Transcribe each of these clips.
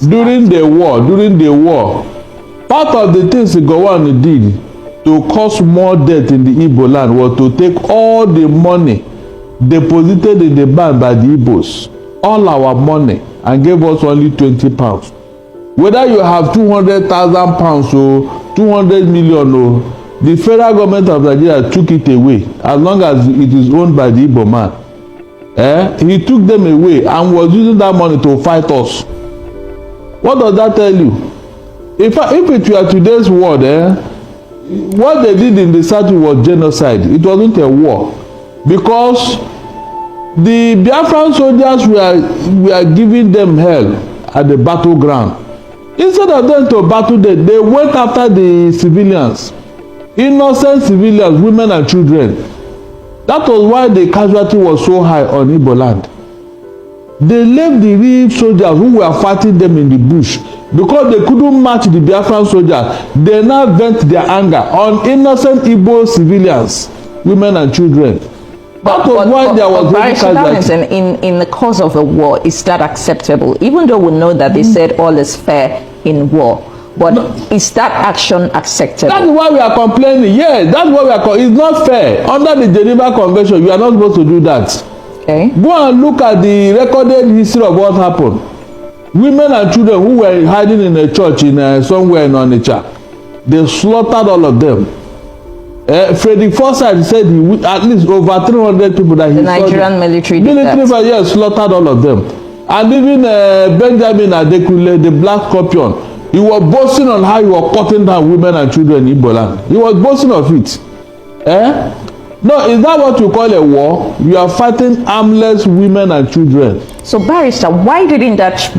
during the war. Part of the things the Gowon did to cause more death in the Igbo land was to take all the money deposited in the bank by the Igbos, all our money, and gave us only 20 pounds. Whether you have 200,000 pounds or 200 million, or the federal government of Nigeria took it away as long as it is owned by the Igbo man. He took them away and was using that money to fight us. What does that tell you? If it were today's world, what they did in the South was genocide. It wasn't a war, because the Biafran soldiers were giving them hell at the battleground. Instead of them to battle them, they went after the civilians, innocent civilians, women and children. That was why the casualty was so high on Igbo land. They left the real soldiers who were fighting them in the bush, because they couldn't match the Biafran soldiers. They now vent their anger on innocent Igbo civilians, women and children. That was why there was casualty. In the course of a war, is that acceptable? Even though we know that they said all is fair in war, but no, is that action acceptable? That's why we are complaining. Yes, that's why we are. It's not fair. Under the Geneva Convention, you are not supposed to do that. Okay. Go and look at the recorded history of what happened. Women and children who were hiding in a church in somewhere in Onitsha, they slaughtered all of them. Frederick Forsyth said at least over 300 people that he the Nigerian military did that. Yes, slaughtered all of them. And even Benjamin Adekunle, the Black Scorpion, he was boasting on how he was cutting down women and children in Igbo land. He was boasting of it. No, is that what you call a war? You are fighting armless women and children. So, Barrister, why didn't that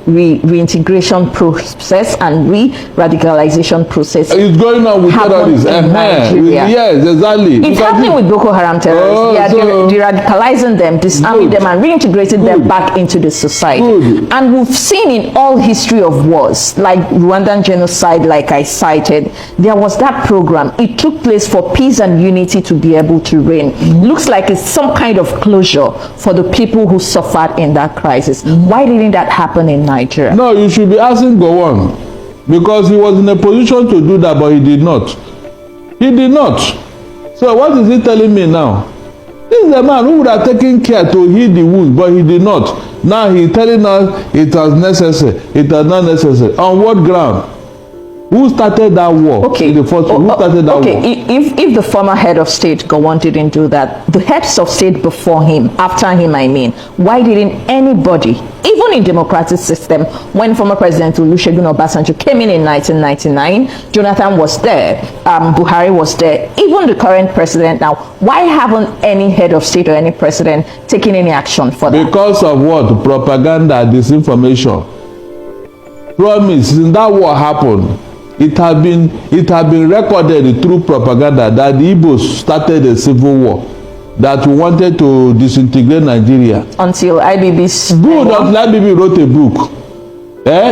reintegration process and re-radicalization process it's going on with terrorists in Nigeria? Yes, exactly. It's happening with Boko Haram terrorists. They are de-radicalizing them, disarming them, and reintegrating them back into the society. And we've seen in all history of wars, like Rwandan genocide, like I cited, there was that program. It took place for peace and unity to be able to reign. Looks like it's some kind of closure for the people who suffered in that crisis. Why didn't that happen in Nigeria? No, you should be asking Gowon, because he was in a position to do that, but he did not. He did not. So what is he telling me now? This is a man who would have taken care to heal the wound, but he did not. Now he's telling us it was necessary. It was not necessary. On what ground? Who started that war? Okay. Who started that war? If the former head of state, Gowon, didn't do that, the heads of state before him, after him, I mean, why didn't anybody, even in democratic system, when former President Olusegun Obasanjo came in 1999, Jonathan was there, Buhari was there, even the current president now, why haven't any head of state or any president taken any action for that? Because of what? Propaganda, disinformation. Promise, since that war happened, it had been recorded through propaganda that the Igbos started a civil war, that we wanted to disintegrate Nigeria. Until IBB's... Good, until IBB wrote a book.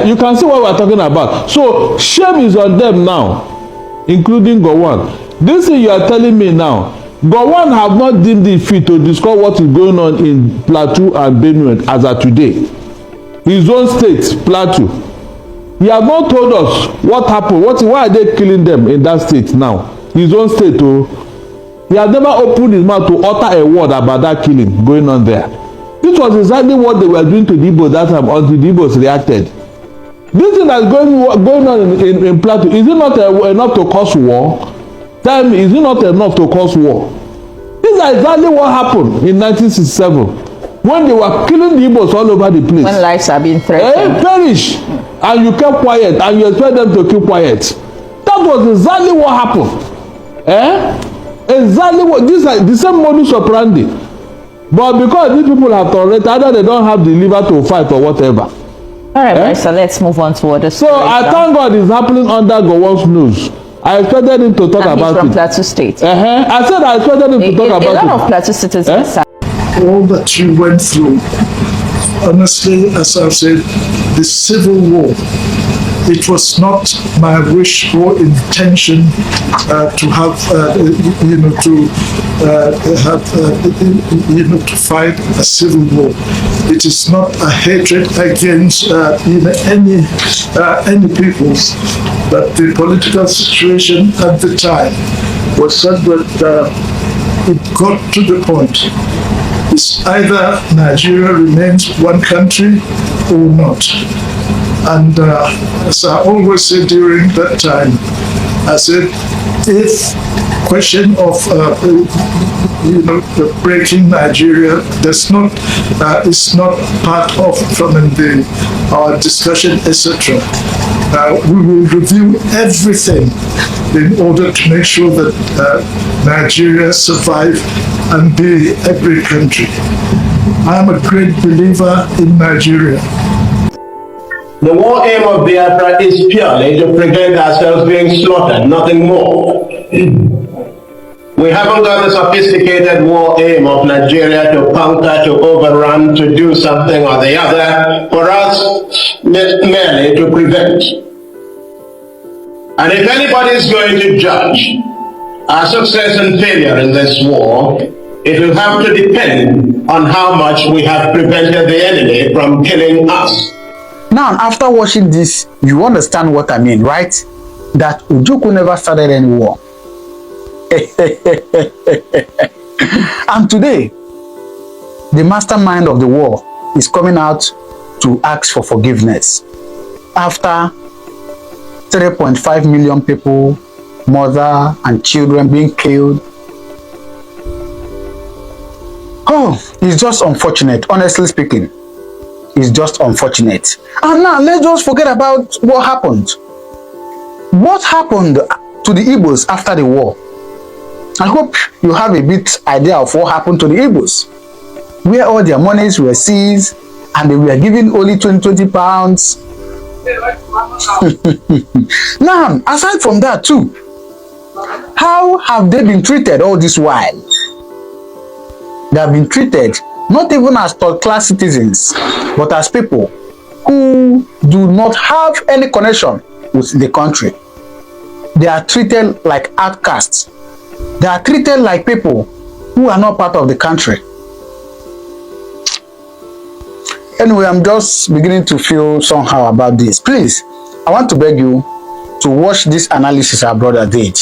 You can see what we're talking about. So, shame is on them now, including Gowon. This thing you are telling me now, Gowon have not deemed it fit to discuss what is going on in Plateau and Benue as of today. His own state, Plateau. He has not told us what happened. Why are they killing them in that state now? His own state, oh. He has never opened his mouth to utter a word about that killing going on there. This was exactly what they were doing to the Igbos that time until the Igbos reacted. This thing that's going on in Plateau, is it not enough to cause war? Tell me, is it not enough to cause war? This is exactly what happened in 1967 when they were killing the Igbos all over the place. When lives are being threatened. They perish. And you kept quiet, and you expect them to keep quiet. That was exactly what happened. Exactly what this is the same modus operandi. But because these people have tolerated, either they don't have the liver to fight or whatever. All right, so let's move on to other stories. So I thank God it's happening under Gowon's nose. I expected him to talk about it. From Plateau State. I said I expected him to talk about it. A lot of Plateau citizens. All that you went through, honestly, as I said, the civil war it was not my wish or intention to have, to fight a civil war. It is not a hatred against any peoples, but the political situation at the time was such that it got to the point. It's either Nigeria remains one country or not. And as I always said during that time, I said, if question of breaking Nigeria is not part of our discussion, etc. We will review everything in order to make sure that Nigeria survive and be a great country. I am a great believer in Nigeria. The war aim of Biafra is purely to prevent ourselves being slaughtered, nothing more. We haven't got the sophisticated war aim of Nigeria to conquer, to overrun, to do something or the other. For us, merely to prevent. And if anybody is going to judge our success and failure in this war, it will have to depend on how much we have prevented the enemy from killing us. Now, after watching this, you understand what I mean, right? That Ojukwu never started any war. And today, the mastermind of the war is coming out to ask for forgiveness. After 3.5 million people, mother and children being killed. Oh, it's just unfortunate, honestly speaking. It's just unfortunate. And now let's just forget about what happened. What happened to the Igbos after the war? I hope you have a bit idea of what happened to the Igbos, where all their monies were seized and they were given only 20 pounds. Now, aside from that too, how have they been treated all this while? They have been treated not even as third-class citizens, but as people who do not have any connection with the country. They are treated like outcasts. They are treated like people who are not part of the country. Anyway, I'm just beginning to feel somehow about this. Please, I want to beg you to watch this analysis our brother did,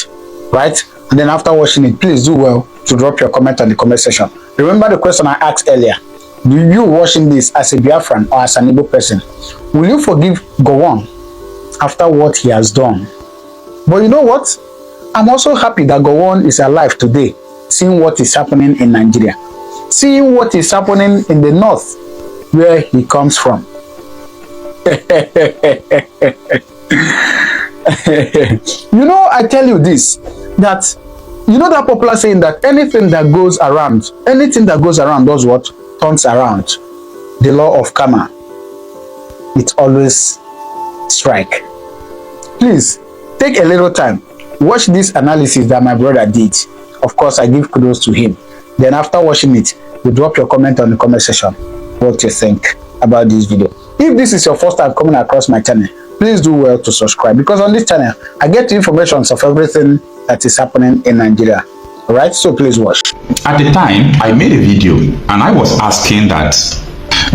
right? And then after watching it, please do well to drop your comment on the comment section. Remember the question I asked earlier. Do you watching this as a Biafran or as an Igbo person? Will you forgive Gowon after what he has done? But you know what? I'm also happy that Gowon is alive today, seeing what is happening in Nigeria, seeing what is happening in the north, where he comes from. You know, I tell you this, that you know that popular saying that anything that goes around does what? Turns around. The law of karma. It always strike. Please, take a little time. Watch this analysis that my brother did. Of course, I give kudos to him. Then after watching it, you drop your comment on the comment section. What you think about this video. If this is your first time coming across my channel, please do well to subscribe, because on this channel, I get information of everything that is happening in Nigeria. Alright, so please watch. At the time, I made a video and I was asking that,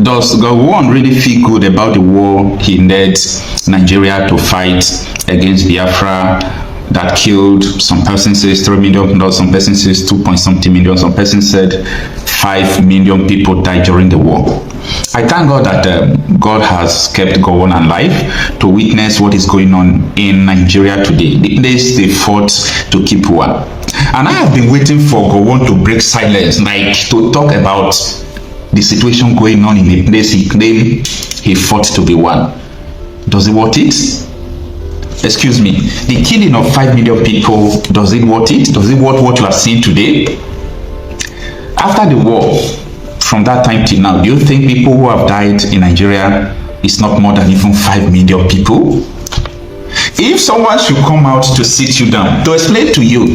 does Gowon really feel good about the war he led Nigeria to fight against Biafra that killed, some person says 3 million, no, some person says 2.something million, some person said 5 million people died during the war. I thank God that God has kept Gowon alive to witness what is going on in Nigeria today, the place they fought to keep war. And I have been waiting for Gowon to break silence, like to talk about the situation going on in the place he claimed he fought to be one. Does it worth it? Excuse me, the killing of 5 million people, does it worth it? Does it worth what you are seeing today? After the war, from that time till now, do you think people who have died in Nigeria is not more than even 5 million people? If someone should come out to sit you down, to explain to you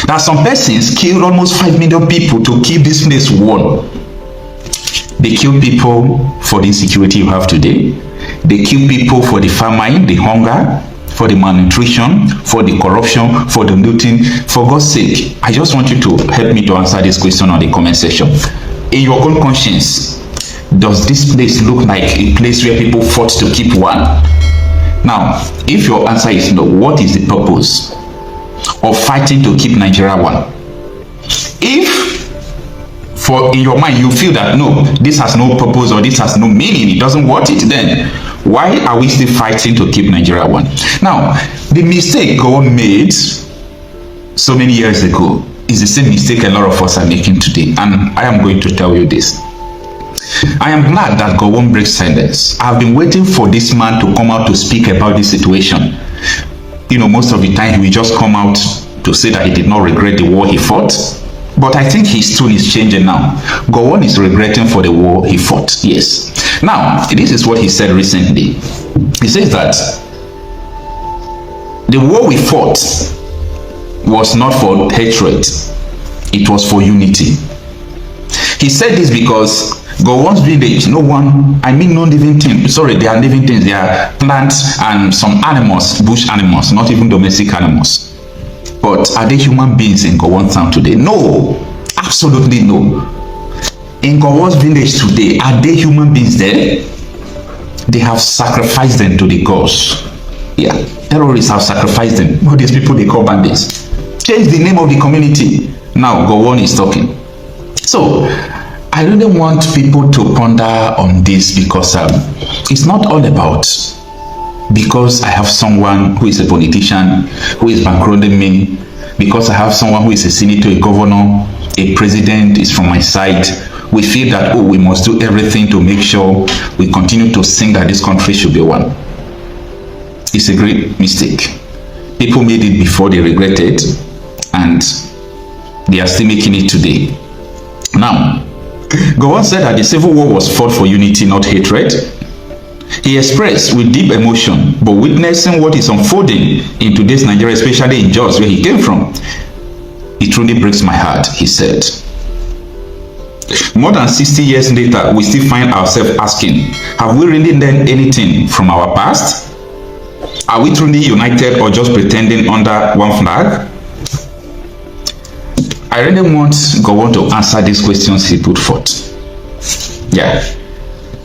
that some persons killed almost 5 million people to keep this place warm, They kill people for the insecurity you have today. They kill people for the famine, the hunger, for the malnutrition, for the corruption, for the looting. For God's sake, I just want you to help me to answer this question on the comment section. In your own conscience, does this place look like a place where people fought to keep one? Now, if your answer is no, what is the purpose of fighting to keep Nigeria one? If in your mind you feel that no, this has no purpose or this has no meaning, it doesn't worth it, then why are we still fighting to keep Nigeria one? Now, the mistake Gowon made so many years ago is the same mistake a lot of us are making today, and I am going to tell you this. I am glad that Gowon breaks silence. I've been waiting for this man to come out to speak about this situation. You know, most of the time he will just come out to say that he did not regret the war he fought. But I think his tone is changing now. Gowon is regretting for the war he fought, yes. Now, this is what he said recently. He says that the war we fought was not for hatred, it was for unity. He said this because Gowon's village, non-living things, sorry, they are living things, they are plants and some animals, bush animals, not even domestic animals. But are they human beings in Gowon town today? No, absolutely no. In Gowon's village today, are they human beings there? They have sacrificed them to the gods. Yeah, terrorists have sacrificed them. All these people they call bandits. Change the name of the community. Now Gowon is talking. So I really want people to ponder on this, because it's not all about because I have someone who is a politician who is bankrolling me, because I have someone who is a senator, a governor, a president is from my side. We feel that, oh, we must do everything to make sure we continue to sing that this country should be one. It's a great mistake. People made it before, they regretted, and they are still making it today. Now, Gowon said that the civil war was fought for unity, not hatred. He expressed with deep emotion, but witnessing what is unfolding in today's Nigeria, especially in Jos, where he came from, it truly breaks my heart, he said. More than 60 years later, we still find ourselves asking, have we really learned anything from our past? Are we truly united or just pretending under one flag? I really want Gowon to answer these questions he put forth. Yeah,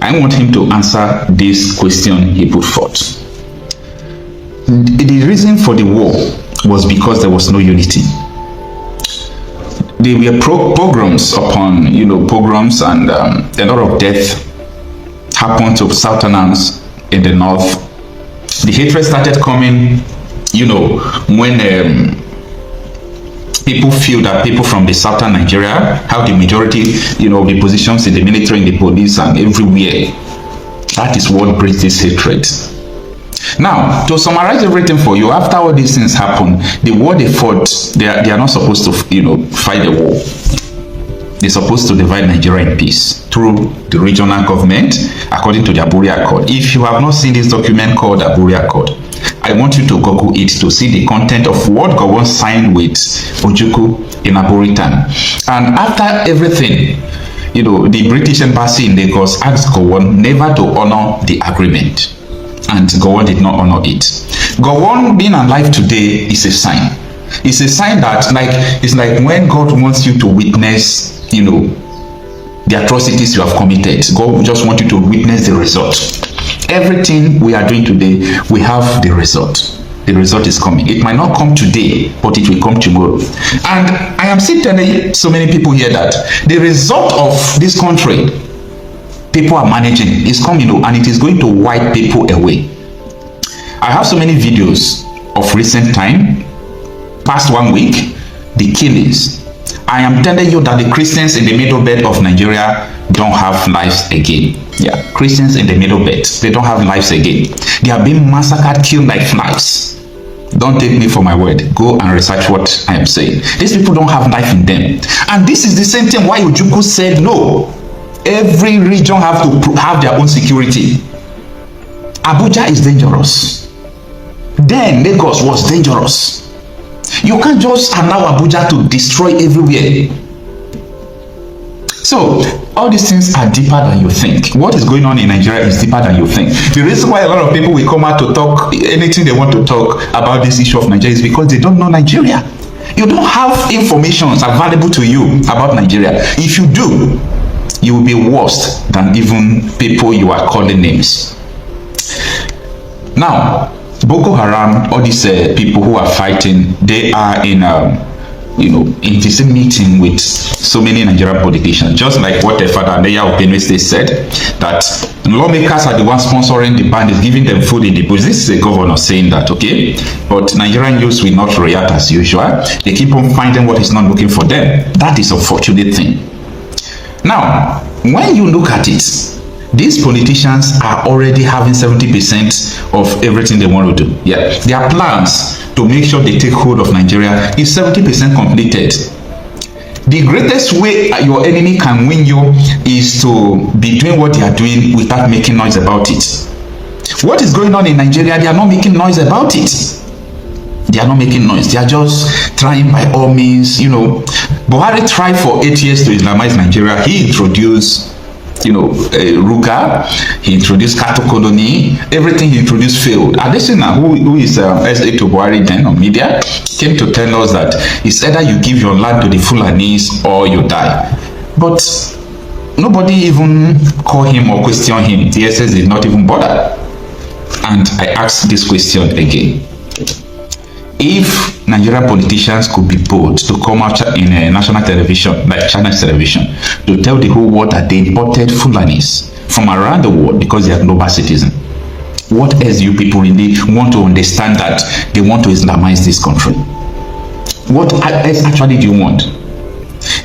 I want him to answer this question he put forth. The reason for the war was because there was no unity. There were pogroms upon, pogroms, and a lot of death happened to Southerners in the north. The hatred started coming, when people feel that people from the southern Nigeria have the majority, the positions in the military, in the police, and everywhere. That is what brings this hatred. Now, to summarize everything for you, after all these things happen, the war they fought, they are not supposed to, fight the war. They're supposed to divide Nigeria in peace through the regional government, according to the Aburi Accord. If you have not seen this document called Aburi Accord, I want you to Google it to see the content of what Gowon signed with Ojukwu in Aburi town. And after everything, the British embassy in Lagos asked Gowon never to honor the agreement, and Gowon did not honor it. Gowon being alive today is a sign. It's a sign that, it's like when God wants you to witness, the atrocities you have committed. God just wants you to witness the result. Everything we are doing today, we have the result. The result is coming. It might not come today, but it will come tomorrow. And I am still telling so many people here that the result of this country, people are managing, is coming, and it is going to wipe people away. I have so many videos of recent time, past 1 week, the killings. I am telling you that the Christians in the middle belt of Nigeria don't have lives again. Yeah, Christians in the middle belt, they don't have lives again. They are being massacred, killed like flies. Don't take me for my word. Go and research what I am saying. These people don't have life in them. And this is the same thing why Ojukwu said no. Every region have to have their own security. Abuja is dangerous. Then Lagos was dangerous. You can't just allow Abuja to destroy everywhere. So all these things are deeper than you think. What is going on in Nigeria is deeper than you think. The reason why a lot of people will come out to talk anything they want to talk about this issue of Nigeria is because they don't know Nigeria. You don't have information available to you about Nigeria. If you do, you will be worse than even people you are calling names. Now, Boko Haram, all these people who are fighting, they are in in the same meeting with so many Nigerian politicians, just like what the father Neya of Benue State said, that lawmakers are the ones sponsoring the bandits, giving them food in the bush. This is a governor saying that, okay? But Nigerian youths will not react as usual. They keep on finding what is not looking for them. That is a fortunate thing. Now, when you look at it, these politicians are already having 70% of everything they want to do. Yeah, their plans to make sure they take hold of Nigeria is 70% completed. The greatest way your enemy can win you is to be doing what they are doing without making noise about it. What is going on in Nigeria? They are not making noise about it. They are not making noise. They are just trying by all means. Buhari tried for 8 years to Islamize Nigeria. He introduced Ruga, he introduced cattle colony, everything he introduced failed. Adesina, who is SA to Buhari then on media, came to tell us that it's either you give your land to the Fulanis or you die. But nobody even call him or question him. The SS did not even bother. And I ask this question again. If Nigerian politicians could be bold to come out in a national television, like China's television, to tell the whole world that they imported Fulanis from around the world because they are global citizens, what else do you people really want to understand that they want to Islamize this country? What else actually do you want?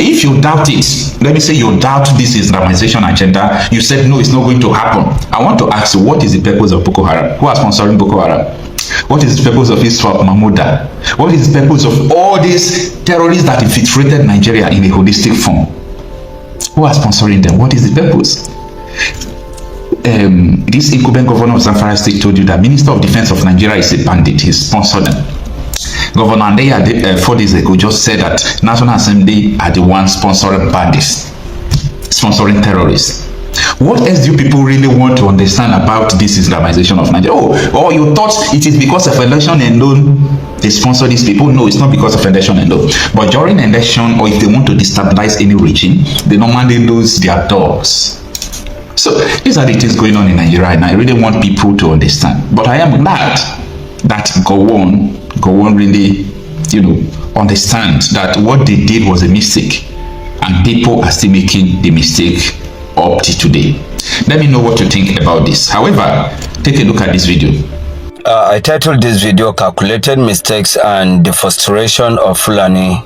If you doubt it, let me say you doubt this Islamization agenda, you said no, it's not going to happen. I want to ask you, what is the purpose of Boko Haram? Who are sponsoring Boko Haram? What is the purpose of Iswap Mahmuda? What is the purpose of all these terrorists that infiltrated Nigeria in a holistic form? Who are sponsoring them? What is the purpose? This incumbent governor of Zamfara State told you that Minister of Defense of Nigeria is a bandit. He sponsored them. Governor Ndeya 4 days ago just said that National Assembly are the ones sponsoring bandits, sponsoring terrorists. What else do you people really want to understand about this Islamization of Nigeria? Oh, you thought it is because of election alone they sponsor these people? No, it's not because of election alone. But during election, or if they want to destabilize any region, they normally lose their doors. So these are the things going on in Nigeria, and I really want people to understand. But I am glad that Gowon really, understand that what they did was a mistake, and people are still making the mistake up to today. Let me know what you think about this. However, take a look at this video. I titled this video Calculated Mistakes and the Frustration of Fulani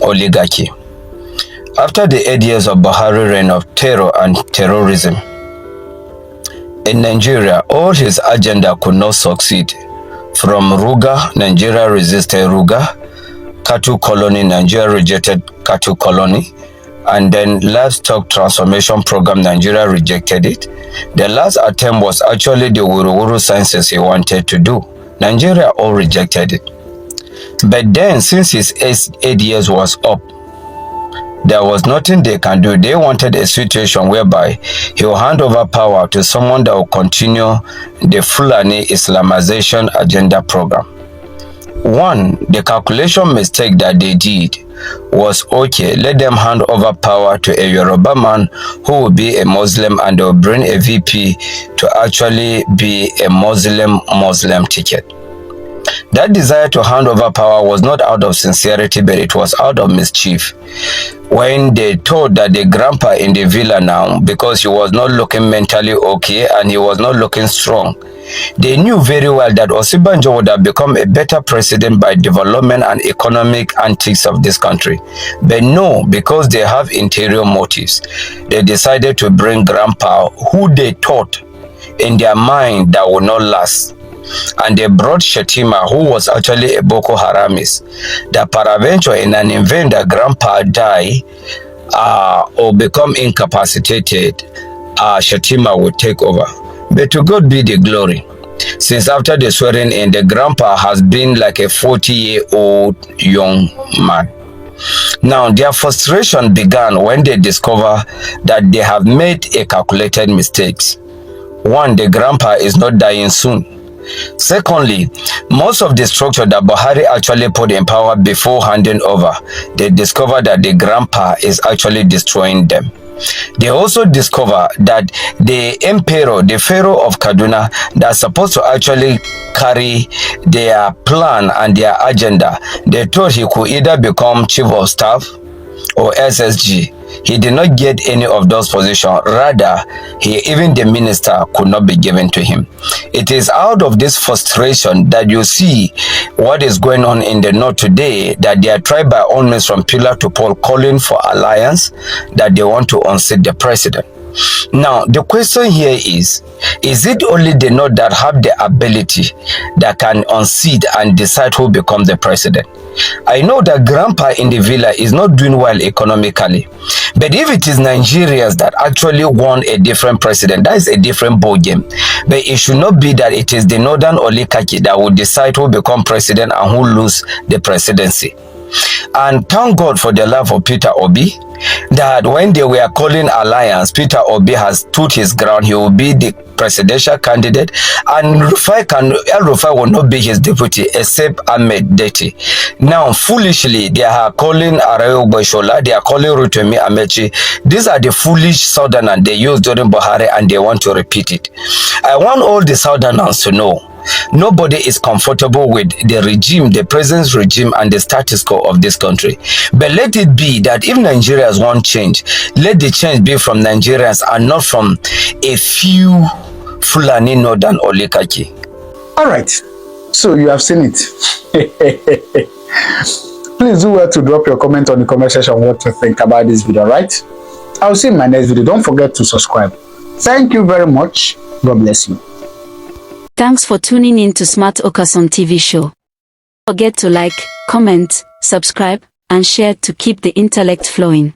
Oligarchy. After the 8 years of Buhari reign of terror and terrorism in Nigeria, all his agenda could not succeed. From Ruga, Nigeria resisted Ruga, cattle colony, Nigeria rejected cattle colony, and then livestock transformation program, Nigeria rejected it. The last attempt was actually the Wuru census he wanted to do. Nigeria all rejected it. But then, since his 8 years was up, there was nothing they can do. They wanted a situation whereby he will hand over power to someone that will continue the Fulani Islamization agenda program. One, the calculation mistake that they did was, okay, let them hand over power to a Yoruba man who will be a Muslim, and they will bring a VP to actually be a Muslim ticket. That desire to hand over power was not out of sincerity, but it was out of mischief. When they told that the grandpa in the villa now, because he was not looking mentally okay and he was not looking strong, they knew very well that Osibanjo would have become a better president by development and economic antics of this country. But no, because they have interior motives, they decided to bring grandpa, who they thought in their mind that would not last. And they brought Shetima, who was actually a Boko Haramist, that peradventure in an event that grandpa die or become incapacitated, Shetima would take over. But to God be the glory. Since after the swearing in, the grandpa has been like a 40-year-old young man. Now, their frustration began when they discover that they have made a calculated mistake. One, the grandpa is not dying soon. Secondly, most of the structure that Buhari actually put in power before handing over, they discover that the grandpa is actually destroying them. They also discover that the emperor, the pharaoh of Kaduna, that's supposed to actually carry their plan and their agenda, they thought he could either become chief of staff or SSG. He did not get any of those positions. Rather, even the minister could not be given to him. It is out of this frustration that you see what is going on in the north today, that they are tried by all means from pillar to pole calling for alliance, that they want to unseat the president. Now, the question here is it only the north that have the ability that can unseat and decide who becomes the president? I know that grandpa in the villa is not doing well economically, but if it is Nigerians that actually want a different president, that is a different ball game. But it should not be that it is the northern oligarchy that will decide who become president and who lose the presidency. And thank God for the life of Peter Obi, that when they were calling alliance, Peter Obi has stood his ground. He will be the presidential candidate, and El Rufai will not be his deputy except Ahmed Deti. Now, foolishly, they are calling Arayo Boshola, they are calling Rotimi Amechi. These are the foolish Southerners they used during Buhari, and they want to repeat it. I want all the Southerners to know nobody is comfortable with the regime, the present regime, and the status quo of this country. But let it be that if Nigerians want change, let the change be from Nigerians and not from a few Fulani northern oligarchy. All right, so you have seen it. Please do well to drop your comment on the comment section what you think about this video, right? I'll see you in my next video. Don't forget to subscribe. Thank you very much. God bless you. Thanks for tuning in to Smart Okason TV show. Don't forget to like, comment, subscribe, and share to keep the intellect flowing.